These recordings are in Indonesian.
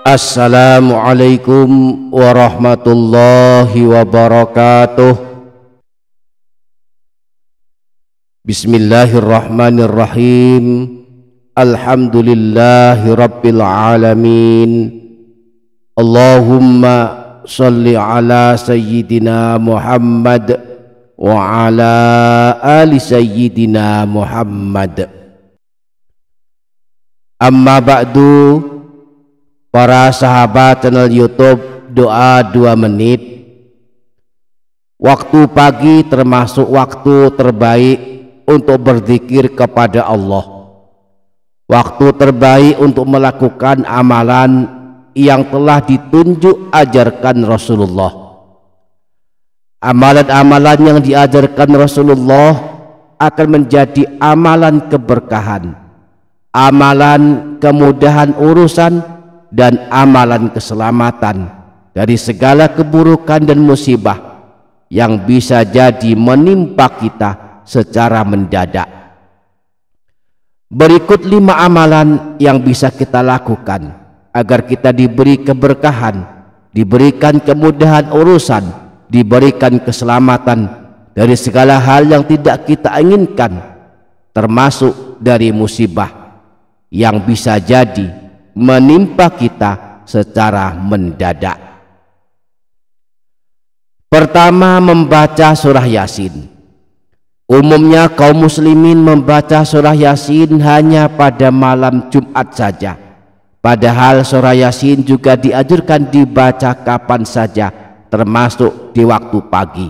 Assalamualaikum warahmatullahi wabarakatuh. Bismillahirrahmanirrahim. Alhamdulillahi rabbil alamin. Allahumma salli ala sayyidina Muhammad wa ala ali sayyidina Muhammad. Amma ba'du. Para sahabat channel YouTube Doa 2 Menit. Waktu pagi termasuk waktu terbaik untuk berzikir kepada Allah. Waktu terbaik untuk melakukan amalan yang telah ditunjuk ajarkan Rasulullah. Amalan-amalan yang diajarkan Rasulullah akan menjadi amalan keberkahan, amalan kemudahan urusan, dan amalan keselamatan dari segala keburukan dan musibah yang bisa jadi menimpa kita secara mendadak. Berikut 5 amalan yang bisa kita lakukan agar kita diberi keberkahan, diberikan kemudahan urusan, diberikan keselamatan dari segala hal yang tidak kita inginkan, termasuk dari musibah yang bisa jadi menimpa kita secara mendadak. Pertama, membaca surah Yasin. Umumnya kaum muslimin membaca surah Yasin hanya pada malam Jumat saja, padahal surah Yasin juga dianjurkan dibaca kapan saja, termasuk di waktu pagi.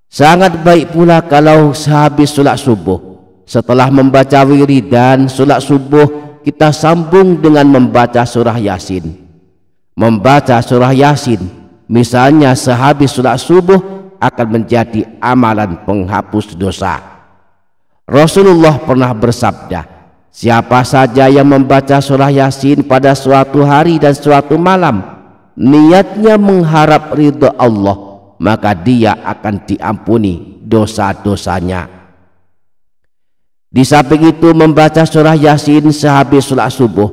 Sangat baik pula kalau sehabis sholat subuh, setelah membaca wiridan sholat subuh, kita sambung dengan membaca surah Yasin. Membaca surah Yasin misalnya sehabis sholat subuh akan menjadi amalan penghapus dosa. Rasulullah pernah bersabda, siapa saja yang membaca surah Yasin pada suatu hari dan suatu malam, niatnya mengharap ridha Allah, maka dia akan diampuni dosa-dosanya. Di samping itu, membaca surah Yasin sehabis sholat subuh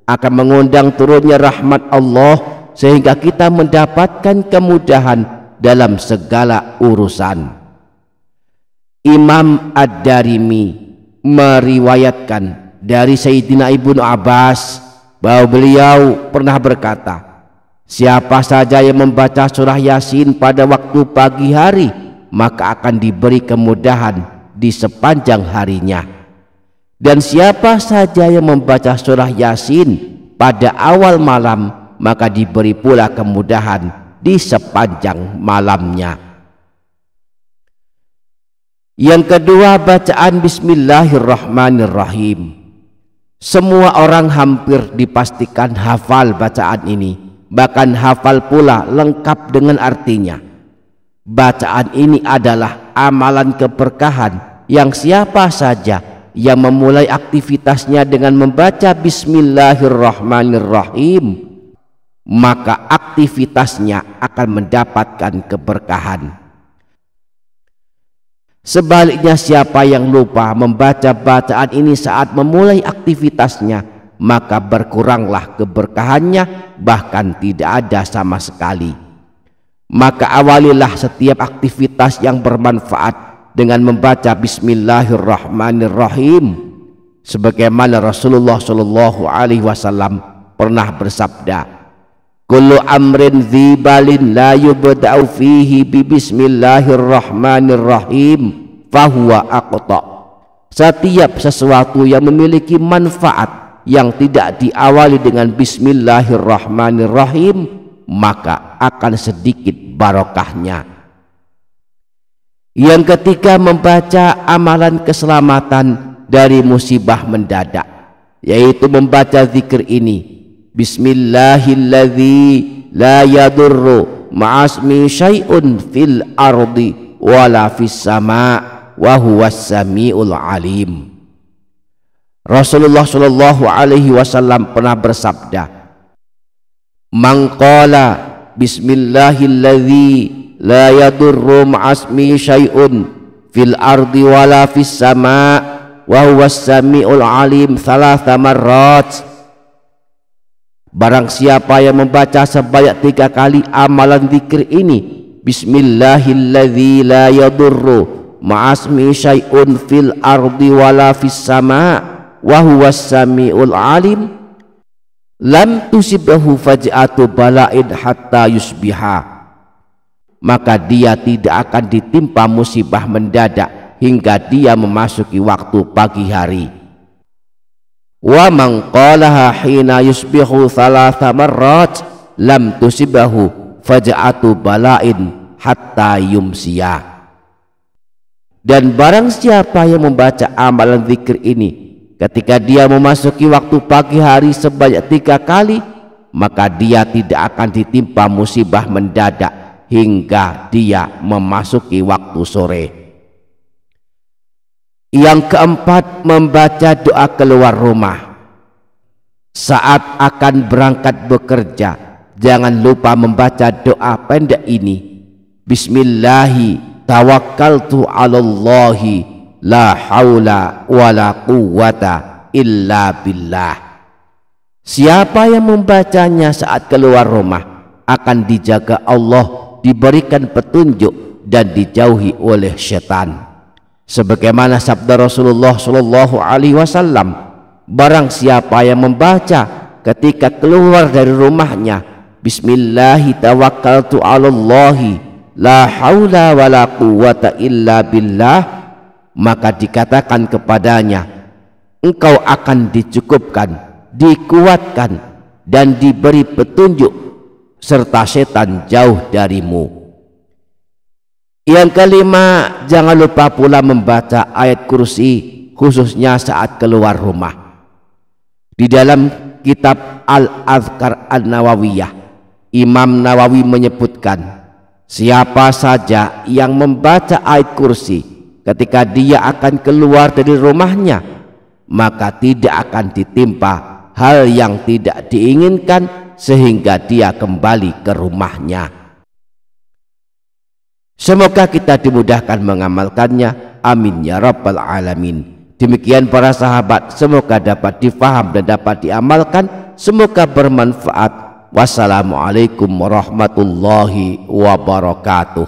akan mengundang turunnya rahmat Allah sehingga kita mendapatkan kemudahan dalam segala urusan. Imam Ad-Darimi meriwayatkan dari Sayyidina Ibnu Abbas bahwa beliau pernah berkata, siapa saja yang membaca surah Yasin pada waktu pagi hari, maka akan diberi kemudahan di sepanjang harinya. Dan siapa saja yang membaca surah Yasin pada awal malam, maka diberi pula kemudahan di sepanjang malamnya. Yang kedua, bacaan Bismillahirrahmanirrahim. Semua orang hampir dipastikan hafal bacaan ini, bahkan hafal pula lengkap dengan artinya. Bacaan ini adalah amalan keberkahan yang siapa saja yang memulai aktivitasnya dengan membaca Bismillahirrahmanirrahim, maka aktivitasnya akan mendapatkan keberkahan. Sebaliknya, siapa yang lupa membaca bacaan ini saat memulai aktivitasnya, maka berkuranglah keberkahannya, bahkan tidak ada sama sekali. Maka awalilah setiap aktivitas yang bermanfaat dengan membaca Bismillahirrahmanirrahim, sebagaimana Rasulullah Shallallahu Alaihi Wasallam pernah bersabda, kullu amrin dzibalin la yubda'u fihi bi Bismillahirrahmanirrahim fahuwa aqta. Setiap sesuatu yang memiliki manfaat yang tidak diawali dengan Bismillahirrahmanirrahim, maka akan sedikit barokahnya. Yang ketiga, membaca amalan keselamatan dari musibah mendadak, yaitu membaca zikir ini, Bismillahilladzi la yadurru ma'asmi syai'un fil ardi wala fis sama' wa huwas sami'ul alim. Rasulullah Shallallahu Alaihi Wasallam pernah bersabda, man qala Bismillahilladzi la yadurru ma'asmi syai'un fil ardi wala fis sama' wa huwas sami'ul alim thalatha marrat. Barang siapa yang membaca sebanyak 3 kali amalan zikir ini, Bismillahilladzi la yadurru ma'asmi syai'un fil ardi wala fis sama' wa huwas sami'ul alim, lam tusibhu faj'atu bala'in hatta yusbiha, maka dia tidak akan ditimpa musibah mendadak hingga dia memasuki waktu pagi hari. Wa man qalaha hina yusbihu thalatha marrat lam tusibahu faj'atu bala'in hatta yumsiya. Dan barang siapa yang membaca amalan zikir ini ketika dia memasuki waktu pagi hari sebanyak 3 kali, maka dia tidak akan ditimpa musibah mendadak hingga dia memasuki waktu sore. Yang keempat, membaca doa keluar rumah. Saat akan berangkat bekerja, jangan lupa membaca doa pendek ini. Bismillahi tawakkaltu 'alallahi la haula wala quwwata illa billah. Siapa yang membacanya saat keluar rumah akan dijaga Allah, diberikan petunjuk dan dijauhi oleh setan. Sebagaimana sabda Rasulullah sallallahu alaihi wasallam, barang siapa yang membaca ketika keluar dari rumahnya, Bismillahi tawakkaltu 'alallahi la haula wala quwwata illa billah, maka dikatakan kepadanya, engkau akan dicukupkan, dikuatkan dan diberi petunjuk serta setan jauh darimu. Yang kelima, jangan lupa pula membaca ayat kursi khususnya saat keluar rumah. Di dalam kitab Al-Adhkar An-Nawawiyah, Imam Nawawi menyebutkan, siapa saja yang membaca ayat kursi ketika dia akan keluar dari rumahnya, maka tidak akan ditimpa hal yang tidak diinginkan sehingga dia kembali ke rumahnya. Semoga kita dimudahkan mengamalkannya. Amin ya rabbal alamin. Demikian para sahabat, semoga dapat difaham dan dapat diamalkan. Semoga bermanfaat. Wassalamualaikum warahmatullahi wabarakatuh.